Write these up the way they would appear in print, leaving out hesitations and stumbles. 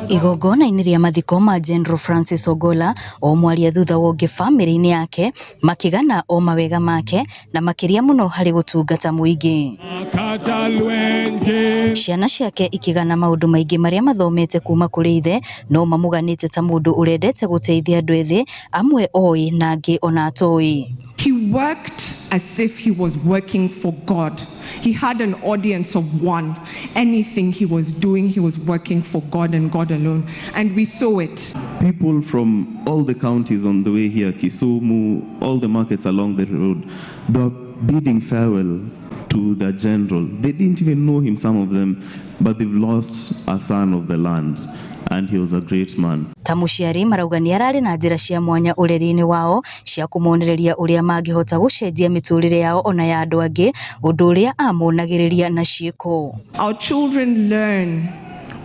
Igongona-inĩ rĩa mathiko ma General Francis Ogolla o mwaria thutha wonge bamĩrĩ-inĩ yake makigana o mawega make na makĩria mũno harĩ gũtungata mũingĩ. Ciana ciake ikigana maũndũ maingĩ marĩa mathomete kuma kũrĩ ithe no mamũganĩte ta mũndũ ũrendete gũteithia andũ ethĩ, amwe oĩ na angĩ ona atoĩ. He worked as if he was working for God. He had an audience of one. Anything he was doing, he was working for God and God alone. And we saw it. People from all the counties on the way here, Kisumu, all the markets along the road, they're bidding farewell to the general. They didn't even know him, some of them, but they've lost a son of the land. And he was a great man. Ta mũciari marauga nĩ ararĩ na njĩra cia mwanya ũreri-inĩ wao cia kũmonereria ũrĩa mangĩhota gũcenjia mĩtũrĩre yao ona ya andũ angĩ, ũndũ ũrĩa amonagĩrĩria na ciĩko. Our children learn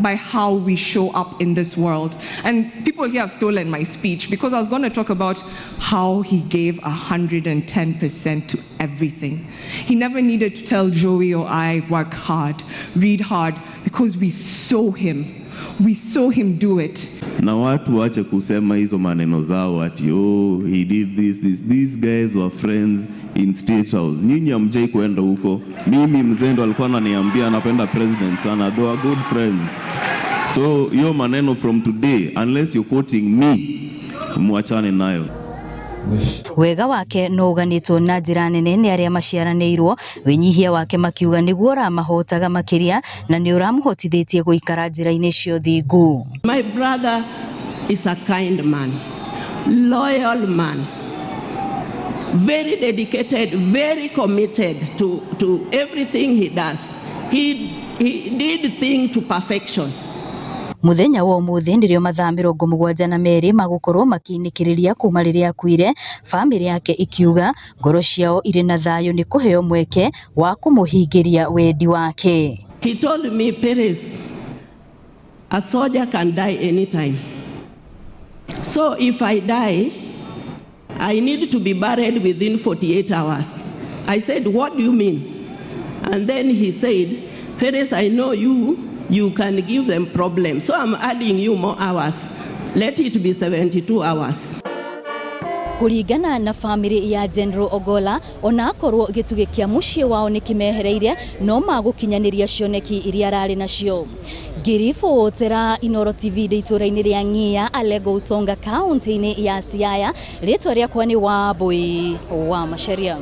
by how we show up in this world. And people here have stolen my speech because I was going to talk about how he gave 110% to everything. He never needed to tell Joey or I, work hard, read hard, because we saw him. We saw him do it. Na watu wache kusema hizo maneno zao ati he did this. These guys were friends in State House. Nyinyi hamjai kwenda huko. Mimi mzendo alikuwa ananiambia anapenda president sana. They were good friends. So hiyo maneno from today, unless you're quoting me, muachane nayo. Wega wake no uganĩtwo na njĩra nene nĩ arĩa maciaranĩirwo, wĩnyihia wake makiuga nĩguo ũramahotaga makĩria na nĩ ũramũhotithĩtie gũikara njĩra-inĩ cio thingu. My brother is a kind man, loyal man, very dedicated, very committed to everything he does. He did things to perfection. Muthenya wa ũmũthĩ nĩrĩo mathaa 72 magũkorwo makiinĩkĩrĩria kuma rĩrĩa akuire, bamĩrĩ yake ikiuga ngoro ciao irĩ na thayũ nĩ kũheo mweke wa kũmũhingĩria wendi wake. He told me, Perez, a soldier can die anytime. So if I die, I need to be buried within 48 hours. I said, what do you mean? And then he said, Perez, I know you can give them problems. So I'm adding you more hours. Let it be 72 hours. Kũringana na bamĩrĩ ya General Ogolla, ona akorwo gĩtugĩ kĩa mũciĩ wao nĩ kĩmehereire, no magũkinyanĩria cioneki iria ararĩ nacio. Ngĩribotera Inooro TV itũra-inĩ rĩa Ng'ia, Alego Usonga, kaunti-inĩ ya Siaya, rĩtwa rĩakwa nĩ Wambui wa Macharia.